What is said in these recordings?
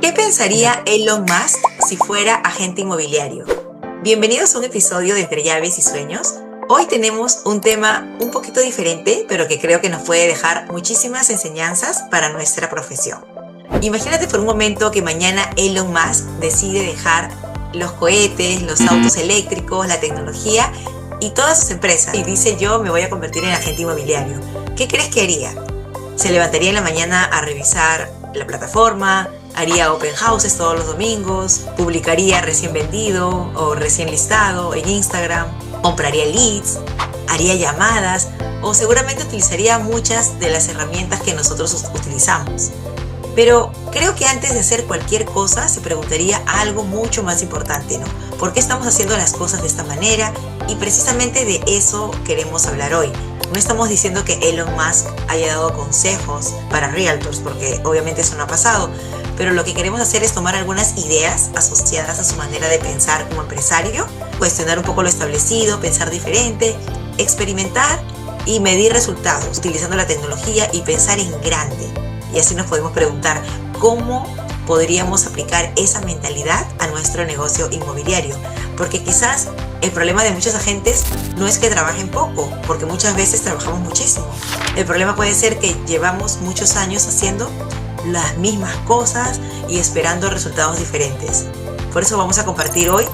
¿Qué pensaría Elon Musk si fuera agente inmobiliario? Bienvenidos a un episodio de Entre Llaves y Sueños. Hoy tenemos un tema un poquito diferente, pero que creo que nos puede dejar muchísimas enseñanzas para nuestra profesión. Imagínate por un momento que mañana Elon Musk decide dejar los cohetes, los autos eléctricos, la tecnología y todas sus empresas y dice: yo me voy a convertir en agente inmobiliario. ¿Qué crees que haría? ¿Se levantaría en la mañana a revisar la plataforma? ¿Haría open houses todos los domingos? ¿Publicaría recién vendido o recién listado en Instagram? ¿Compraría leads? ¿Haría llamadas? O seguramente utilizaría muchas de las herramientas que nosotros utilizamos. Pero creo que antes de hacer cualquier cosa se preguntaría algo mucho más importante, ¿no? ¿Por qué estamos haciendo las cosas de esta manera? Y precisamente de eso queremos hablar hoy. No estamos diciendo que Elon Musk haya dado consejos para realtors, porque obviamente eso no ha pasado. Pero lo que queremos hacer es tomar algunas ideas asociadas a su manera de pensar como empresario, cuestionar un poco lo establecido, pensar diferente, experimentar y medir resultados utilizando la tecnología y pensar en grande. Y así nos podemos preguntar cómo podríamos aplicar esa mentalidad a nuestro negocio inmobiliario. Porque quizás el problema de muchos agentes no es que trabajen poco, porque muchas veces trabajamos muchísimo. El problema puede ser que llevamos muchos años haciendo las mismas cosas y esperando resultados diferentes. Por eso vamos a compartir hoy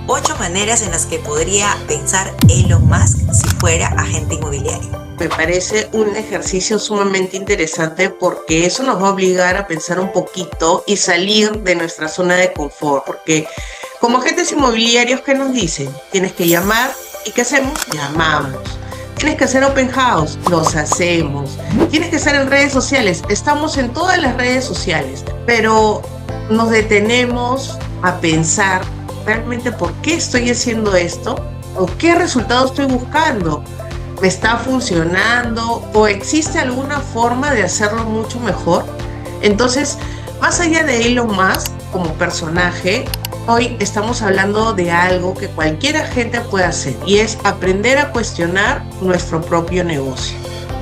8 maneras en las que podría pensar Elon Musk si fuera agente inmobiliario. Me parece un ejercicio sumamente interesante porque eso nos va a obligar a pensar un poquito y salir de nuestra zona de confort. Porque como agentes inmobiliarios, ¿qué nos dicen? Tienes que llamar. ¿Y qué hacemos? Llamamos. Tienes que hacer open house. Los hacemos. Tienes que estar en redes sociales. Estamos en todas las redes sociales. Pero nos detenemos a pensar realmente por qué estoy haciendo esto o qué resultado estoy buscando. ¿Me está funcionando o existe alguna forma de hacerlo mucho mejor? Entonces, más allá de Elon Musk como personaje, hoy estamos hablando de algo que cualquier agente puede hacer y es aprender a cuestionar nuestro propio negocio.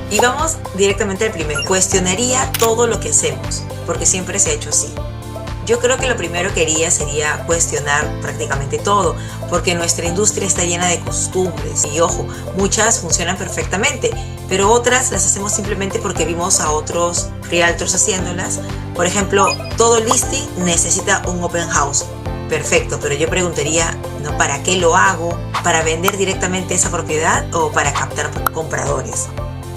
Y vamos directamente al primero. Cuestionaría todo lo que hacemos, porque siempre se ha hecho así. Yo creo que lo primero que haría sería cuestionar prácticamente todo, porque nuestra industria está llena de costumbres y ojo, muchas funcionan perfectamente, pero otras las hacemos simplemente porque vimos a otros realtors haciéndolas. Por ejemplo, todo listing necesita un open house. Perfecto, pero yo preguntaría, ¿no? ¿Para qué lo hago? ¿Para vender directamente esa propiedad o para captar compradores?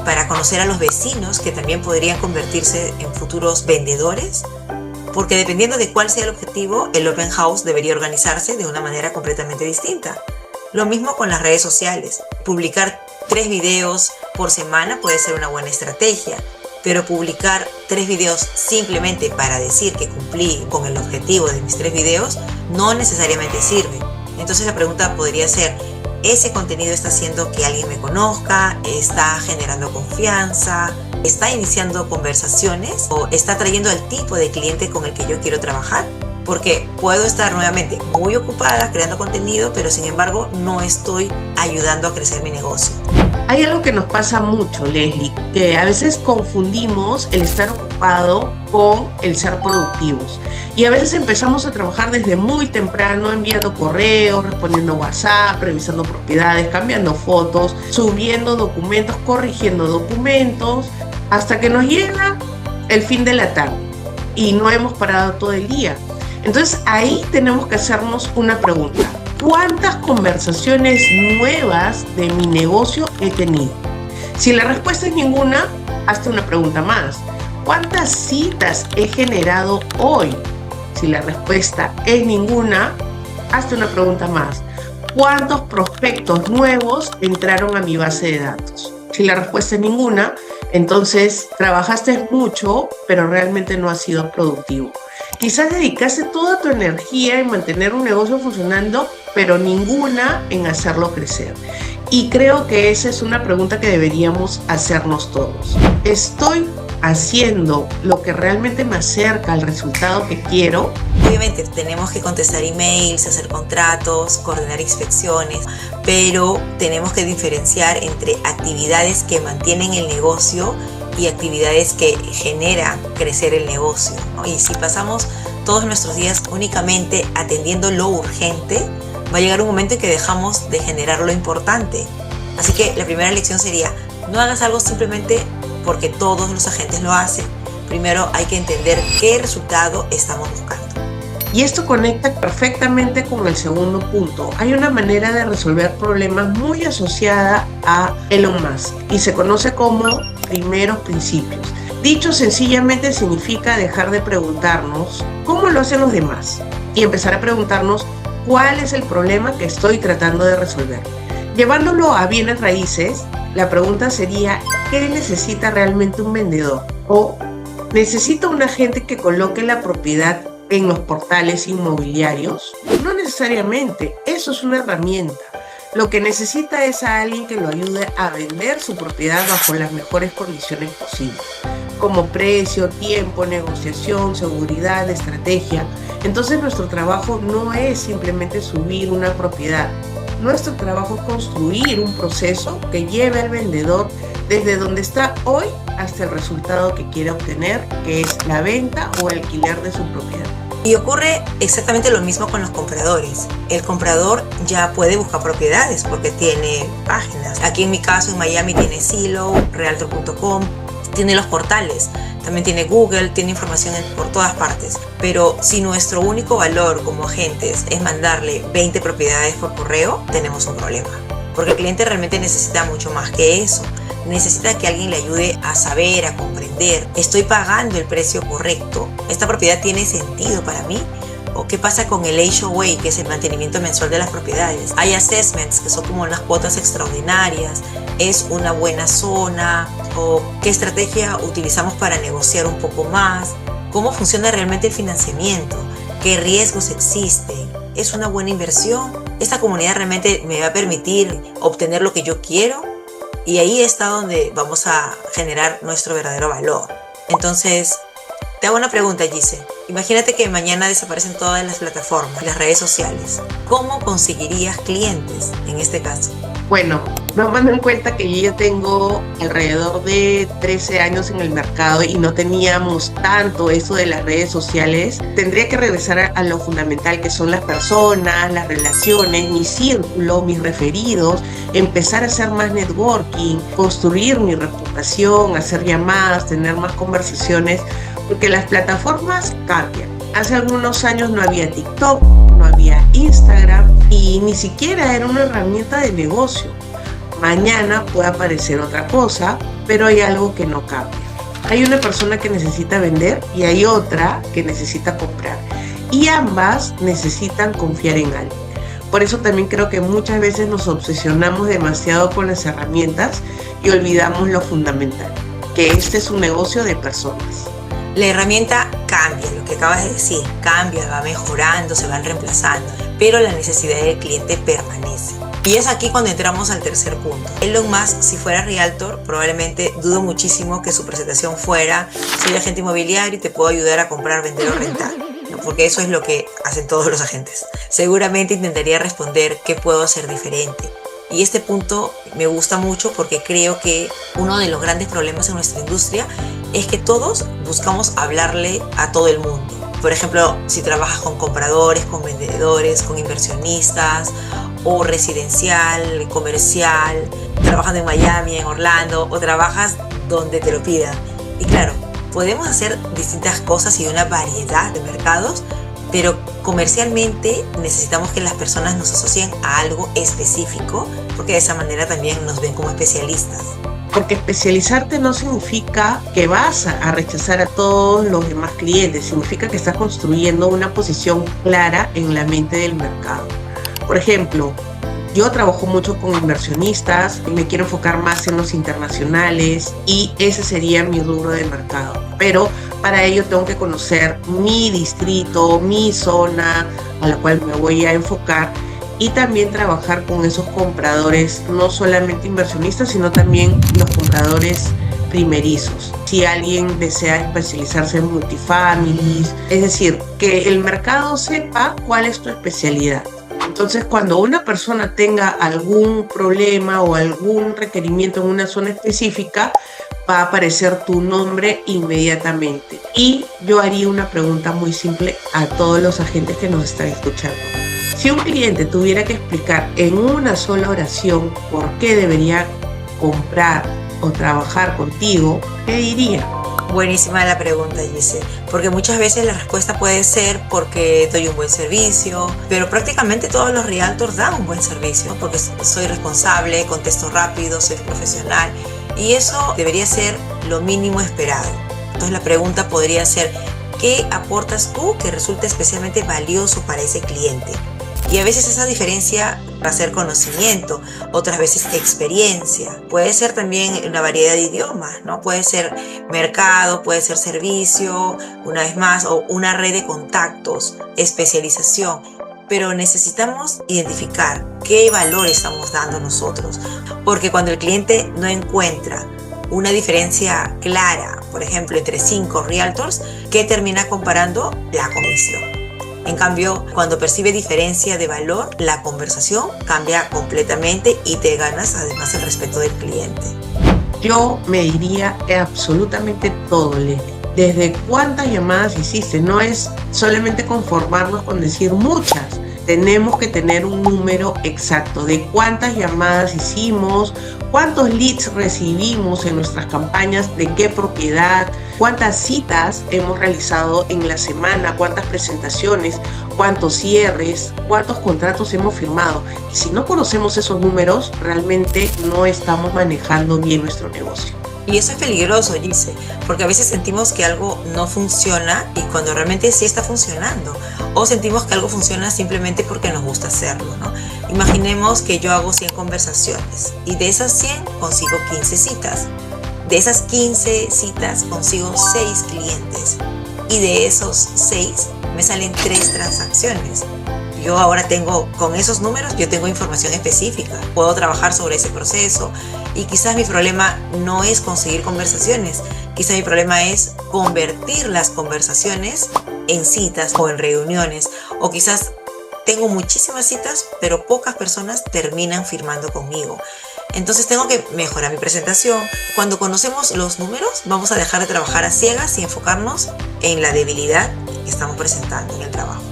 ¿Para conocer a los vecinos que también podrían convertirse en futuros vendedores? Porque dependiendo de cuál sea el objetivo, el open house debería organizarse de una manera completamente distinta. Lo mismo con las redes sociales. Publicar 3 videos por semana puede ser una buena estrategia, pero publicar 3 videos simplemente para decir que cumplí con el objetivo de mis 3 videos no necesariamente sirve. Entonces la pregunta podría ser: ¿ese contenido está haciendo que alguien me conozca? ¿Está generando confianza? ¿Está iniciando conversaciones? ¿O está trayendo al tipo de cliente con el que yo quiero trabajar? Porque puedo estar nuevamente muy ocupada creando contenido, pero sin embargo no estoy ayudando a crecer mi negocio. Hay algo que nos pasa mucho, Leslie, que a veces confundimos el estar ocupado con el ser productivos. Y a veces empezamos a trabajar desde muy temprano, enviando correos, respondiendo WhatsApp, revisando propiedades, cambiando fotos, subiendo documentos, corrigiendo documentos, hasta que nos llega el fin de la tarde y no hemos parado todo el día. Entonces ahí tenemos que hacernos una pregunta: ¿cuántas conversaciones nuevas de mi negocio he tenido? Si la respuesta es ninguna, hazte una pregunta más: ¿cuántas citas he generado hoy? Si la respuesta es ninguna, hazte una pregunta más: ¿cuántos prospectos nuevos entraron a mi base de datos? Si la respuesta es ninguna, entonces trabajaste mucho, pero realmente no has sido productivo. Quizás dedicaste toda tu energía en mantener un negocio funcionando, pero ninguna en hacerlo crecer. Y creo que esa es una pregunta que deberíamos hacernos todos. ¿Estoy haciendo lo que realmente me acerca al resultado que quiero? Obviamente tenemos que contestar emails, hacer contratos, coordinar inspecciones, pero tenemos que diferenciar entre actividades que mantienen el negocio y actividades que generan crecer el negocio, ¿no? Y si pasamos todos nuestros días únicamente atendiendo lo urgente, va a llegar un momento en que dejamos de generar lo importante. Así que la primera lección sería: no hagas algo simplemente porque todos los agentes lo hacen. Primero hay que entender qué resultado estamos buscando. Y esto conecta perfectamente con el segundo punto. Hay una manera de resolver problemas muy asociada a Elon Musk y se conoce como primeros principios. Dicho sencillamente significa dejar de preguntarnos cómo lo hacen los demás y empezar a preguntarnos cuál es el problema que estoy tratando de resolver. Llevándolo a bienes raíces, la pregunta sería: ¿qué necesita realmente un vendedor? O ¿necesita un agente que coloque la propiedad en los portales inmobiliarios? No necesariamente, eso es una herramienta. Lo que necesita es a alguien que lo ayude a vender su propiedad bajo las mejores condiciones posibles, como precio, tiempo, negociación, seguridad, estrategia. Entonces nuestro trabajo no es simplemente subir una propiedad. Nuestro trabajo es construir un proceso que lleve al vendedor desde donde está hoy hasta el resultado que quiere obtener, que es la venta o alquiler de su propiedad. Y ocurre exactamente lo mismo con los compradores. El comprador ya puede buscar propiedades porque tiene páginas. Aquí en mi caso, en Miami, tiene Zillow, Realtor.com, tiene los portales, también tiene Google, tiene información por todas partes. Pero si nuestro único valor como agentes es mandarle 20 propiedades por correo, tenemos un problema. Porque el cliente realmente necesita mucho más que eso. Necesita que alguien le ayude a saber, a comprender: ¿estoy pagando el precio correcto? ¿Esta propiedad tiene sentido para mí? ¿O qué pasa con el HOA, que es el mantenimiento mensual de las propiedades? Hay assessments, que son como unas cuotas extraordinarias. ¿Es una buena zona? ¿O qué estrategia utilizamos para negociar un poco más? ¿Cómo funciona realmente el financiamiento? ¿Qué riesgos existen? ¿Es una buena inversión? ¿Esta comunidad realmente me va a permitir obtener lo que yo quiero? Y ahí está donde vamos a generar nuestro verdadero valor. Entonces, te hago una pregunta, Gise. Imagínate que mañana desaparecen todas las plataformas, las redes sociales. ¿Cómo conseguirías clientes en este caso? Bueno, tomando en cuenta que yo ya tengo alrededor de 13 años en el mercado y no teníamos tanto eso de las redes sociales, tendría que regresar a lo fundamental, que son las personas, las relaciones, mi círculo, mis referidos, empezar a hacer más networking, construir mi reputación, hacer llamadas, tener más conversaciones, porque las plataformas cambian. Hace algunos años no había TikTok, no había Instagram y ni siquiera era una herramienta de negocio. Mañana puede aparecer otra cosa, pero hay algo que no cambia. Hay una persona que necesita vender y hay otra que necesita comprar. Y ambas necesitan confiar en alguien. Por eso también creo que muchas veces nos obsesionamos demasiado con las herramientas y olvidamos lo fundamental, que este es un negocio de personas. La herramienta cambia, lo que acabas de decir, cambia, va mejorando, se van reemplazando, pero la necesidad del cliente permanece. Y es aquí cuando entramos al tercer punto. Elon Musk, si fuera Realtor, probablemente dudo muchísimo que su presentación fuera: soy agente inmobiliario y te puedo ayudar a comprar, vender o rentar. No, porque eso es lo que hacen todos los agentes. Seguramente intentaría responder: ¿qué puedo hacer diferente? Y este punto me gusta mucho porque creo que uno de los grandes problemas en nuestra industria es que todos buscamos hablarle a todo el mundo. Por ejemplo, si trabajas con compradores, con vendedores, con inversionistas, o residencial, comercial, trabajando en Miami, en Orlando, o trabajas donde te lo pidan. Y claro, podemos hacer distintas cosas y de una variedad de mercados, pero comercialmente necesitamos que las personas nos asocien a algo específico, porque de esa manera también nos ven como especialistas. Porque especializarte no significa que vas a rechazar a todos los demás clientes, significa que estás construyendo una posición clara en la mente del mercado. Por ejemplo, yo trabajo mucho con inversionistas y me quiero enfocar más en los internacionales y ese sería mi rubro de mercado. Pero para ello tengo que conocer mi distrito, mi zona a la cual me voy a enfocar y también trabajar con esos compradores, no solamente inversionistas, sino también los compradores primerizos. Si alguien desea especializarse en multifamilies, es decir, que el mercado sepa cuál es tu especialidad. Entonces, cuando una persona tenga algún problema o algún requerimiento en una zona específica, va a aparecer tu nombre inmediatamente. Y yo haría una pregunta muy simple a todos los agentes que nos están escuchando. Si un cliente tuviera que explicar en una sola oración por qué debería comprar o trabajar contigo, ¿qué diría? Buenísima la pregunta, Gise, porque muchas veces la respuesta puede ser porque doy un buen servicio, pero prácticamente todos los realtors dan un buen servicio, ¿no? Porque soy responsable, contesto rápido, soy profesional, y eso debería ser lo mínimo esperado. Entonces la pregunta podría ser, ¿qué aportas tú que resulte especialmente valioso para ese cliente? Y a veces esa diferencia va a ser conocimiento, otras veces experiencia. Puede ser también una variedad de idiomas, ¿no? Puede ser mercado, puede ser servicio, una vez más, o una red de contactos, especialización. Pero necesitamos identificar qué valor estamos dando nosotros. Porque cuando el cliente no encuentra una diferencia clara, por ejemplo, entre 5 realtors, ¿qué termina comparando? La comisión. En cambio, cuando percibe diferencia de valor, la conversación cambia completamente y te ganas además el respeto del cliente. Yo me diría absolutamente todo, Leslie. Desde cuántas llamadas hiciste, no es solamente conformarnos con decir muchas. Tenemos que tener un número exacto de cuántas llamadas hicimos, cuántos leads recibimos en nuestras campañas, de qué propiedad, cuántas citas hemos realizado en la semana, cuántas presentaciones, cuántos cierres, cuántos contratos hemos firmado. Y si no conocemos esos números, realmente no estamos manejando bien nuestro negocio. Y eso es peligroso, Gise, porque a veces sentimos que algo no funciona y cuando realmente sí está funcionando. O sentimos que algo funciona simplemente porque nos gusta hacerlo, ¿no? Imaginemos que yo hago 100 conversaciones y de esas 100 consigo 15 citas. De esas 15 citas consigo 6 clientes y de esos 6 me salen 3 transacciones. Yo ahora tengo, con esos números, yo tengo información específica, puedo trabajar sobre ese proceso y quizás mi problema no es conseguir conversaciones, quizás mi problema es convertir las conversaciones en citas o en reuniones, o quizás tengo muchísimas citas, pero pocas personas terminan firmando conmigo. Entonces tengo que mejorar mi presentación. Cuando conocemos los números, vamos a dejar de trabajar a ciegas y enfocarnos en la debilidad que estamos presentando en el trabajo.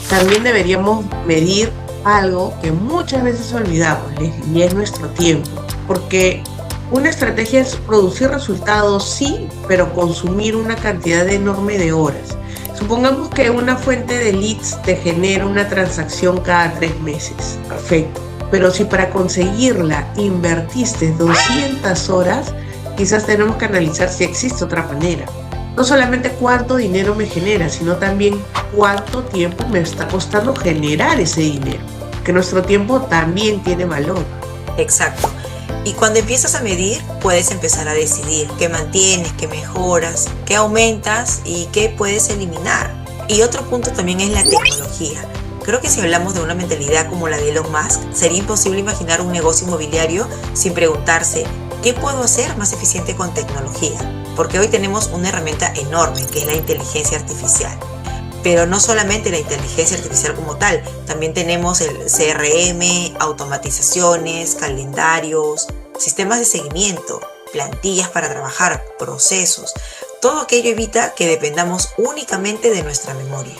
También deberíamos medir algo que muchas veces olvidamos, y es nuestro tiempo. Porque una estrategia es producir resultados, sí, pero consumir una cantidad enorme de horas. Supongamos que una fuente de leads te genera una transacción cada 3 meses. Perfecto. Pero si para conseguirla invertiste 200 horas, quizás tenemos que analizar si existe otra manera. No solamente cuánto dinero me genera, sino también cuánto tiempo me está costando generar ese dinero. Que nuestro tiempo también tiene valor. Exacto. Y cuando empiezas a medir, puedes empezar a decidir qué mantienes, qué mejoras, qué aumentas y qué puedes eliminar. Y otro punto también es la tecnología. Creo que si hablamos de una mentalidad como la de Elon Musk, sería imposible imaginar un negocio inmobiliario sin preguntarse ¿qué puedo hacer más eficiente con tecnología? Porque hoy tenemos una herramienta enorme que es la inteligencia artificial. Pero no solamente la inteligencia artificial como tal, también tenemos el CRM, automatizaciones, calendarios, sistemas de seguimiento, plantillas para trabajar, procesos. Todo aquello evita que dependamos únicamente de nuestra memoria.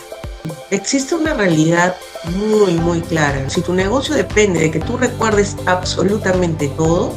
Existe una realidad muy clara. Si tu negocio depende de que tú recuerdes absolutamente todo,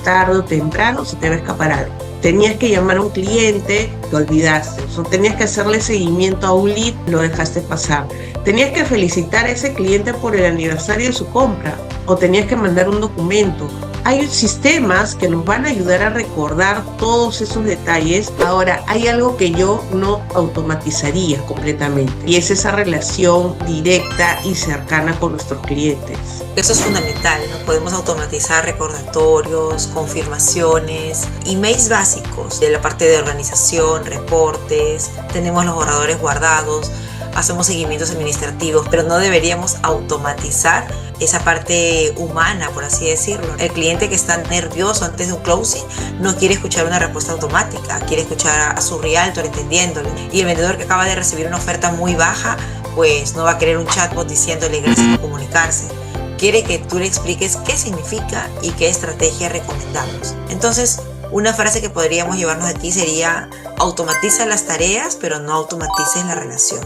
tarde o temprano se te va a escapar algo. Tenías que llamar a un cliente, te olvidaste. O tenías que hacerle seguimiento a un lead, lo dejaste pasar. Tenías que felicitar a ese cliente por el aniversario de su compra o tenías que mandar un documento. Hay sistemas que nos van a ayudar a recordar todos esos detalles. Ahora, hay algo que yo no automatizaría completamente y es esa relación directa y cercana con nuestros clientes. Eso es fundamental, ¿no? Podemos automatizar recordatorios, confirmaciones, emails básicos de la parte de organización, reportes, tenemos los borradores guardados, hacemos seguimientos administrativos, pero no deberíamos automatizar esa parte humana, por así decirlo. El cliente que está nervioso antes de un closing no quiere escuchar una respuesta automática, quiere escuchar a su realtor entendiéndole. Y el vendedor que acaba de recibir una oferta muy baja, pues no va a querer un chatbot diciéndole gracias por comunicarse. Quiere que tú le expliques qué significa y qué estrategia recomendamos. Entonces, Una frase que podríamos llevarnos de aquí sería: automatiza las tareas, pero no automatices la relación.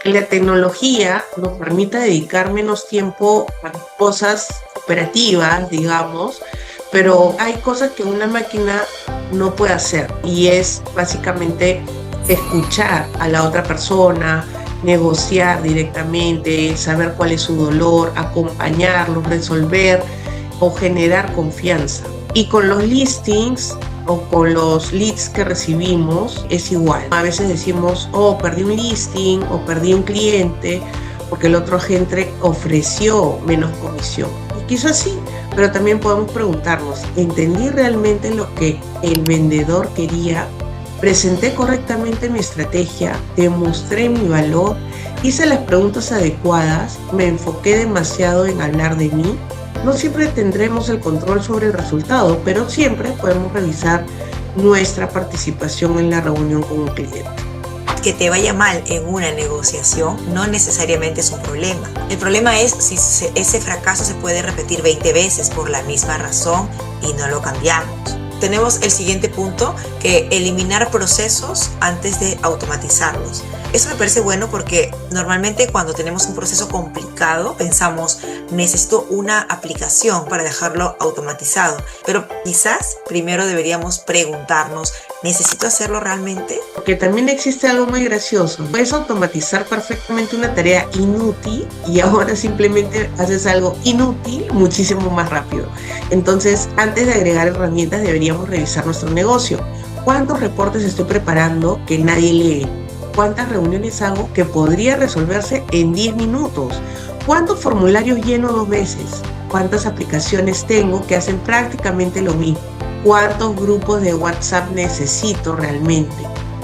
La tecnología nos permite dedicar menos tiempo a cosas operativas, digamos, pero hay cosas que una máquina no puede hacer, y es básicamente escuchar a la otra persona, negociar directamente, saber cuál es su dolor, acompañarlo, resolver o generar confianza. Y con los listings o con los leads que recibimos es igual. A veces decimos, oh, perdí un listing o perdí un cliente porque el otro agente ofreció menos comisión. Y quizás sí, pero también podemos preguntarnos, ¿entendí realmente lo que el vendedor quería? ¿Presenté correctamente mi estrategia? ¿Demostré mi valor? ¿Hice las preguntas adecuadas? ¿Me enfoqué demasiado en hablar de mí? No siempre tendremos el control sobre el resultado, pero siempre podemos revisar nuestra participación en la reunión con un cliente. Que te vaya mal en una negociación no necesariamente es un problema. El problema es si ese fracaso se puede repetir 20 veces por la misma razón y no lo cambiamos. Tenemos el siguiente punto, que eliminar procesos antes de automatizarlos. Eso me parece bueno porque normalmente cuando tenemos un proceso complicado pensamos, necesito una aplicación para dejarlo automatizado. Pero quizás primero deberíamos preguntarnos, ¿necesito hacerlo realmente? Porque también existe algo muy gracioso. Puedes automatizar perfectamente una tarea inútil y ahora simplemente haces algo inútil muchísimo más rápido. Entonces, antes de agregar herramientas deberíamos revisar nuestro negocio. ¿Cuántos reportes estoy preparando que nadie lee? ¿Cuántas reuniones hago que podría resolverse en 10 minutos? ¿Cuántos formularios lleno 2 veces? ¿Cuántas aplicaciones tengo que hacen prácticamente lo mismo? ¿Cuántos grupos de WhatsApp necesito realmente?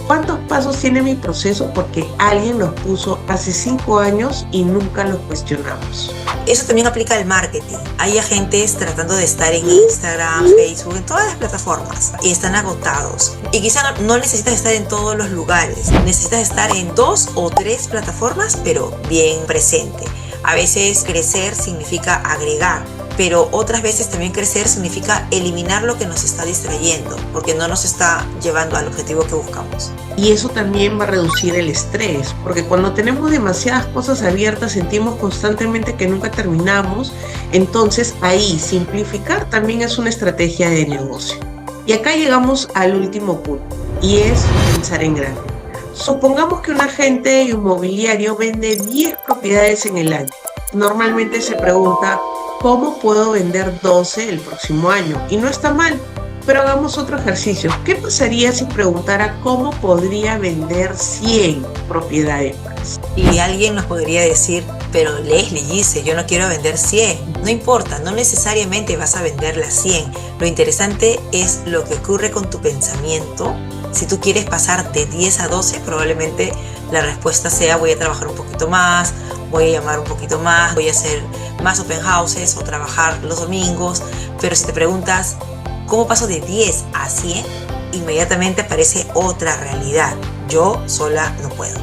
¿Cuántos pasos tiene mi proceso porque alguien los puso hace 5 años y nunca los cuestionamos? Eso también aplica al marketing. Hay agentes tratando de estar en Instagram, Facebook, en todas las plataformas y están agotados. Y quizá no necesitas estar en todos los lugares. Necesitas estar en 2 o 3 plataformas, pero bien presente. A veces crecer significa agregar, pero otras veces también crecer significa eliminar lo que nos está distrayendo, porque no nos está llevando al objetivo que buscamos. Y eso también va a reducir el estrés, porque cuando tenemos demasiadas cosas abiertas sentimos constantemente que nunca terminamos. Entonces ahí simplificar también es una estrategia de negocio. Y acá llegamos al último punto, y es pensar en grande. Supongamos que un agente inmobiliario vende 10 propiedades en el año. Normalmente se pregunta, ¿cómo puedo vender 12 el próximo año? Y no está mal, pero hagamos otro ejercicio. ¿Qué pasaría si preguntara cómo podría vender 100 propiedades más? Y alguien nos podría decir, pero Leslie dice, yo no quiero vender 100. No importa, no necesariamente vas a vender las 100. Lo interesante es lo que ocurre con tu pensamiento. Si tú quieres pasar de 10 a 12, probablemente la respuesta sea, voy a trabajar un poquito más, voy a llamar un poquito más, voy a hacer más open houses o trabajar los domingos. Pero si te preguntas, ¿cómo paso de 10 a 100? Inmediatamente aparece otra realidad. Yo sola no puedo.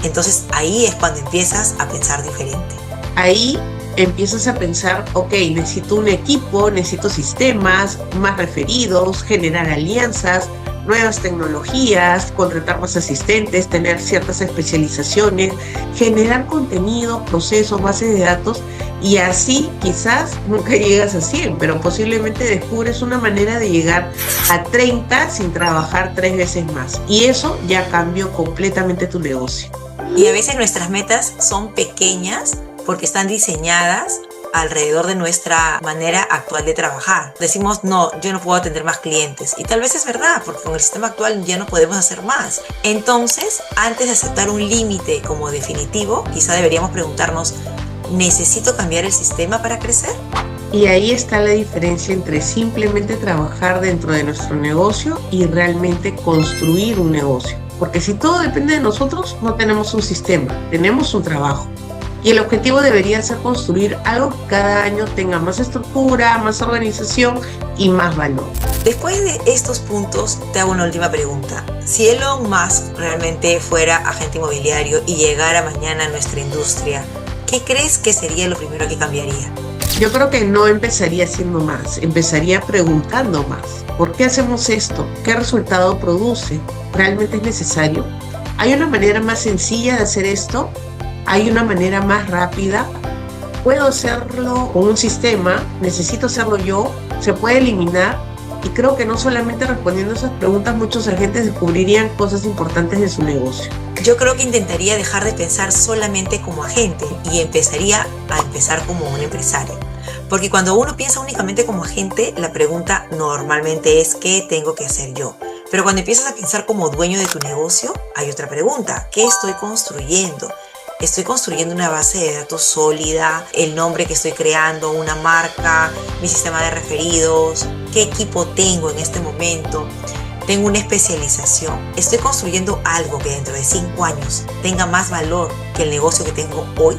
Entonces ahí es cuando empiezas a pensar diferente. Ahí empiezas a pensar, ok, necesito un equipo, necesito sistemas, más referidos, generar alianzas, nuevas tecnologías, contratar más asistentes, tener ciertas especializaciones, generar contenido, procesos, bases de datos, y así quizás nunca llegas a 100, pero posiblemente descubres una manera de llegar a 30 sin trabajar 3 veces más, y eso ya cambió completamente tu negocio. Y a veces nuestras metas son pequeñas porque están diseñadas alrededor de nuestra manera actual de trabajar. Decimos, no, yo no puedo atender más clientes. Y tal vez es verdad, porque con el sistema actual ya no podemos hacer más. Entonces, antes de aceptar un límite como definitivo, quizá deberíamos preguntarnos, ¿necesito cambiar el sistema para crecer? Y ahí está la diferencia entre simplemente trabajar dentro de nuestro negocio y realmente construir un negocio. Porque si todo depende de nosotros, no tenemos un sistema, tenemos un trabajo. Y el objetivo debería ser construir algo que cada año tenga más estructura, más organización y más valor. Después de estos puntos, te hago una última pregunta. Si Elon Musk realmente fuera agente inmobiliario y llegara mañana a nuestra industria, ¿qué crees que sería lo primero que cambiaría? Yo creo que no empezaría haciendo más, empezaría preguntando más. ¿Por qué hacemos esto? ¿Qué resultado produce? ¿Realmente es necesario? ¿Hay una manera más sencilla de hacer esto? ¿Hay una manera más rápida? ¿Puedo hacerlo con un sistema? ¿Necesito hacerlo yo? ¿Se puede eliminar? Y creo que no solamente respondiendo esas preguntas, muchos agentes descubrirían cosas importantes de su negocio. Yo creo que intentaría dejar de pensar solamente como agente y empezaría a empezar como un empresario. Porque cuando uno piensa únicamente como agente, la pregunta normalmente es ¿qué tengo que hacer yo? Pero cuando empiezas a pensar como dueño de tu negocio, hay otra pregunta: ¿qué estoy construyendo? ¿Estoy construyendo una base de datos sólida? ¿El nombre que estoy creando? ¿Una marca? ¿Mi sistema de referidos? ¿Qué equipo tengo en este momento? ¿Tengo una especialización? ¿Estoy construyendo algo que dentro de 5 años tenga más valor que el negocio que tengo hoy?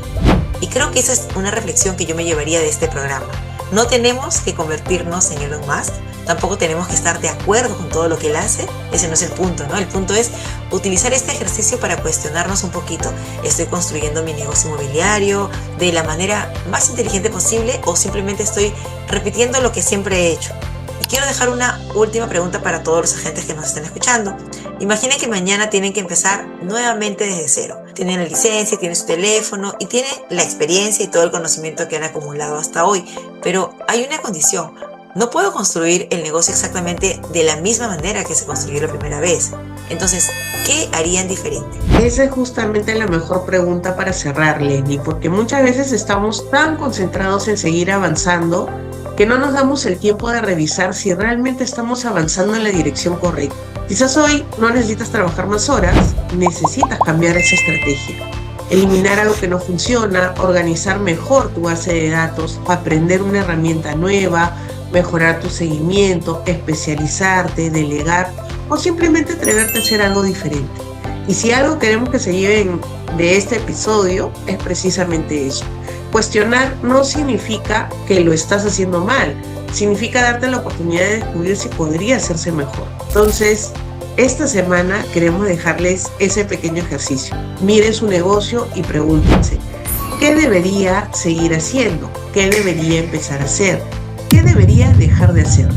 Y creo que esa es una reflexión que yo me llevaría de este programa. No tenemos que convertirnos en Elon Musk, tampoco tenemos que estar de acuerdo con todo lo que él hace. Ese no es el punto, ¿no? El punto es utilizar este ejercicio para cuestionarnos un poquito. ¿Estoy construyendo mi negocio inmobiliario de la manera más inteligente posible o simplemente estoy repitiendo lo que siempre he hecho? Y quiero dejar una última pregunta para todos los agentes que nos están escuchando. Imaginen que mañana tienen que empezar nuevamente desde cero. Tienen la licencia, tienen su teléfono y tienen la experiencia y todo el conocimiento que han acumulado hasta hoy. Pero hay una condición: no puedo construir el negocio exactamente de la misma manera que se construyó la primera vez. Entonces, ¿qué harían diferente? Esa es justamente la mejor pregunta para cerrar, Leslie, porque muchas veces estamos tan concentrados en seguir avanzando que no nos damos el tiempo de revisar si realmente estamos avanzando en la dirección correcta. Quizás hoy no necesitas trabajar más horas, necesitas cambiar esa estrategia. Eliminar algo que no funciona, organizar mejor tu base de datos, aprender una herramienta nueva, mejorar tu seguimiento, especializarte, delegar o simplemente atreverte a hacer algo diferente. Y si algo queremos que se lleven de este episodio es precisamente eso. Cuestionar no significa que lo estás haciendo mal, significa darte la oportunidad de descubrir si podría hacerse mejor. Entonces, esta semana queremos dejarles ese pequeño ejercicio. Miren su negocio y pregúntense: ¿qué debería seguir haciendo? ¿Qué debería empezar a hacer? ¿Qué debería dejar de hacer?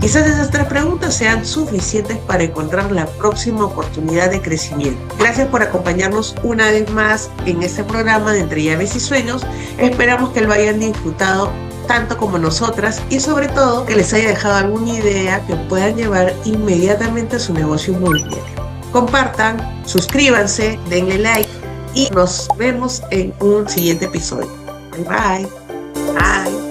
Quizás esas 3 preguntas sean suficientes para encontrar la próxima oportunidad de crecimiento. Gracias por acompañarnos una vez más en este programa de Entre Llaves y Sueños. Esperamos que lo hayan disfrutado tanto como nosotras y sobre todo que les haya dejado alguna idea que puedan llevar inmediatamente a su negocio inmobiliario. Compartan, suscríbanse, denle like y nos vemos en un siguiente episodio. Bye bye. Bye.